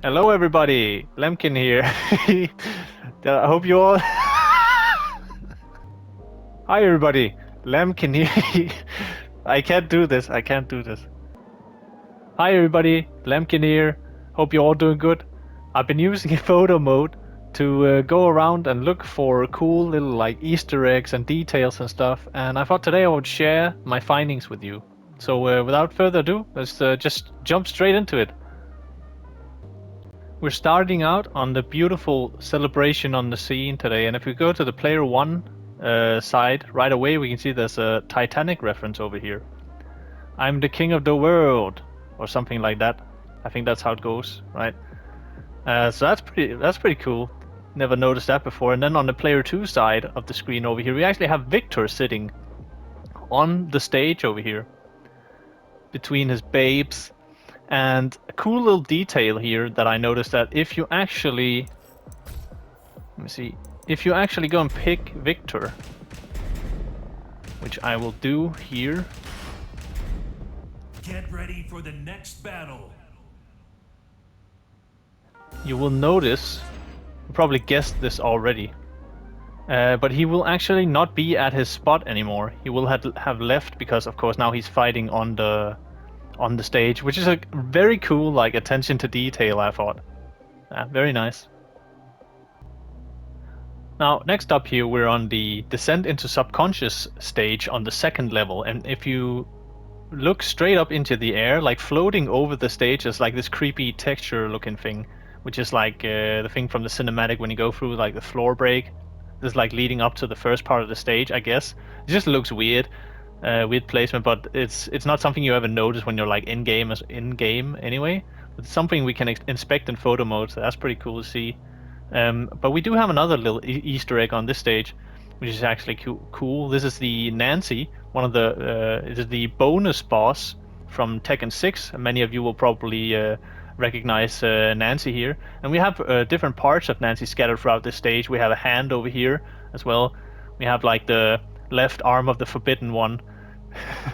Hello, everybody. Lambkin here. I hope you all. Hi, everybody. Lambkin here. I can't do this. I can't do this. Hi, everybody. Lambkin here. Hope you're all doing good. I've been using photo mode to go around and look for cool little like Easter eggs and details and stuff. And I thought today I would share my findings with you. So without further ado, let's just jump straight into it. We're starting out on the beautiful celebration on the scene today, and if we go to the player one side, right away we can see there's a Titanic reference over here. I'm the king of the world, or something like that. I think that's how it goes, right? So that's pretty cool. Never noticed that before. And then on the player two side of the screen over here, we actually have Victor sitting on the stage over here, between his babes. And a cool little detail here that I noticed that if you actually, let me see, if you actually go and pick Victor, which I will do here. Get ready for the next battle. You will notice, you probably guessed this already, but he will actually not be at his spot anymore. He will have left because, of course, now he's fighting on the stage, which is a very cool like attention to detail, I thought. Very nice. Now, next up here, we're on the Descent into Subconscious stage on the second level, and if you look straight up into the air, like floating over the stage is like this creepy texture looking thing, which is like the thing from the cinematic when you go through like the floor break. This is like leading up to the first part of the stage, I guess. It just looks weird. Weird placement, but it's not something you ever notice when you're like in game anyway. It's something we can inspect in photo mode, so that's pretty cool to see. But we do have another little Easter egg on this stage, which is actually cool. This is the Nancy, one of the it is the bonus boss from Tekken 6. Many of you will probably recognize Nancy here, and we have different parts of Nancy scattered throughout this stage. We have a hand over here as well. We have like the left arm of the Forbidden One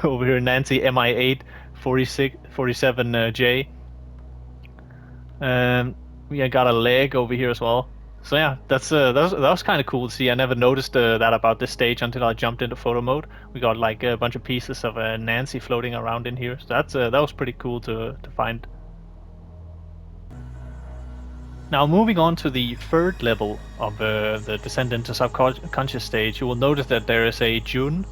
over here, Nancy MI8 47J. We got a leg over here as well. So yeah, that was kind of cool to see. I never noticed that about this stage until I jumped into photo mode. We got like a bunch of pieces of Nancy floating around in here. So that was pretty cool to find. Now moving on to the third level of the Descent into Subconscious stage, you will notice that there is a Jun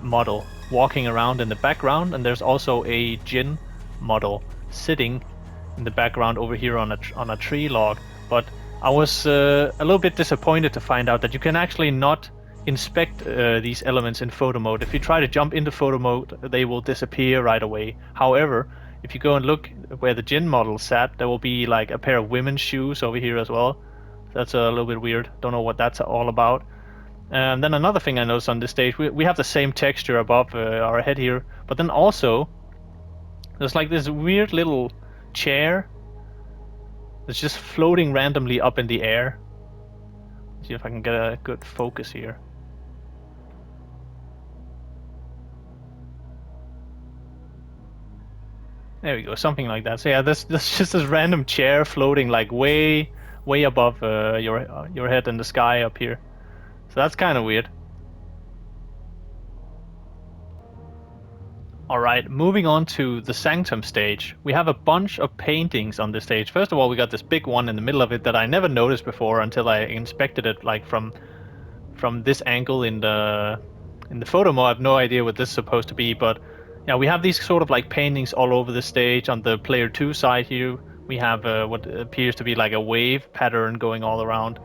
model walking around in the background, and there's also a Jin model sitting in the background over here on a tree log. But I was a little bit disappointed to find out that you can actually not inspect these elements in photo mode. If you try to jump into photo mode, they will disappear right away. However, if you go and look where the Jin model sat, there will be like a pair of women's shoes over here as well. That's a little bit weird. Don't know what that's all about. And then another thing I noticed on this stage, we have the same texture above our head here, but then also there's like this weird little chair that's just floating randomly up in the air. See if I can get a good focus here. There we go, something like that. So yeah, there's just this random chair floating like way above your head in the sky up here. So that's kind of weird. Alright, moving on to the Sanctum stage. We have a bunch of paintings on this stage. First of all, we got this big one in the middle of it that I never noticed before until I inspected it like from this angle in the photo mode. I have no idea what this is supposed to be, but yeah, we have these sort of like paintings all over the stage. On the player 2 side here, we have what appears to be like a wave pattern going all around,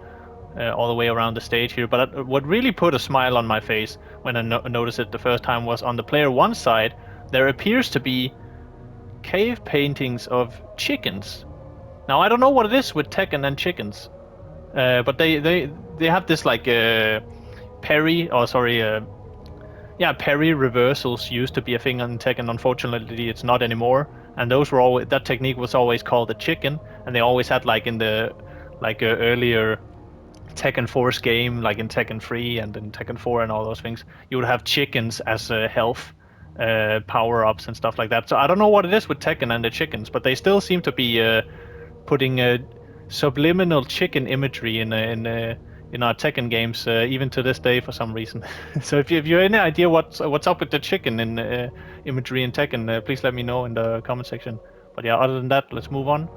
all the way around the stage here. But what really put a smile on my face when I noticed it the first time was on the player 1 side, there appears to be cave paintings of chickens. Now I don't know what it is with Tekken and chickens, but they have this like parry, or sorry, parry reversals used to be a thing on Tekken. Unfortunately, it's not anymore. And those were always, that technique was always called the chicken, and they always had like in the earlier Tekken Force game, like in Tekken 3 and in Tekken 4 and all those things, you would have chickens as health power-ups and stuff like that. So I don't know what it is with Tekken and the chickens, but they still seem to be putting subliminal chicken imagery in our Tekken games, even to this day for some reason. So if you have any idea what's up with the chicken in imagery in Tekken, please let me know in the comment section. But yeah, other than that, let's move on.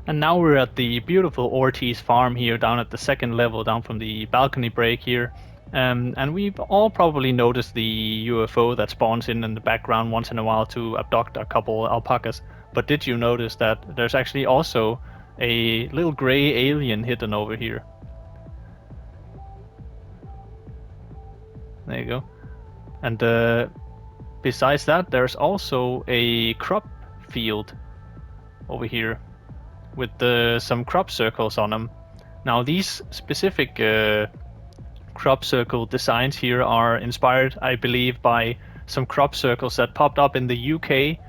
And now we're at the beautiful Orti's farm here, down at the second level, down from the balcony break here. And we've all probably noticed the UFO that spawns in the background once in a while to abduct a couple alpacas. But did you notice that there's actually also a little gray alien hidden over here? There you go. And besides that, there's also a crop field over here with some crop circles on them. Now these specific crop circle designs here are inspired, I believe, by some crop circles that popped up in the UK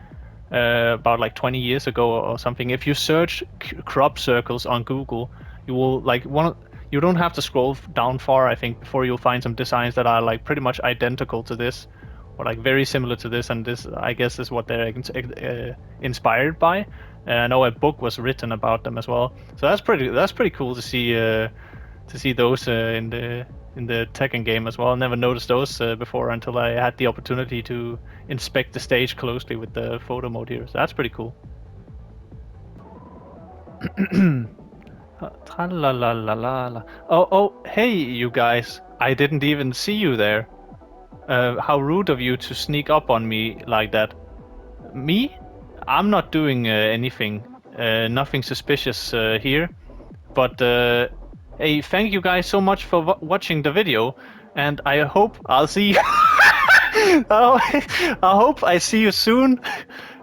about like 20 years ago or something. If you search crop circles on Google, you will you don't have to scroll down far, I think, before you'll find some designs that are like pretty much identical to this, or like very similar to this, and this, I guess, is what they're inspired by. I know a book was written about them as well, so that's pretty cool to see those in the Tekken game as well. I never noticed those before until I had the opportunity to inspect the stage closely with the photo mode here. So that's pretty cool. Tra-la-la-la-la-la. Oh, hey, you guys! I didn't even see you there. How rude of you to sneak up on me like that. Me? I'm not doing anything. Nothing suspicious here. But hey, thank you guys so much for watching the video, and I hope I'll see you. I hope I see you soon.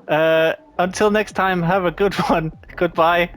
Until next time, have a good one. Goodbye.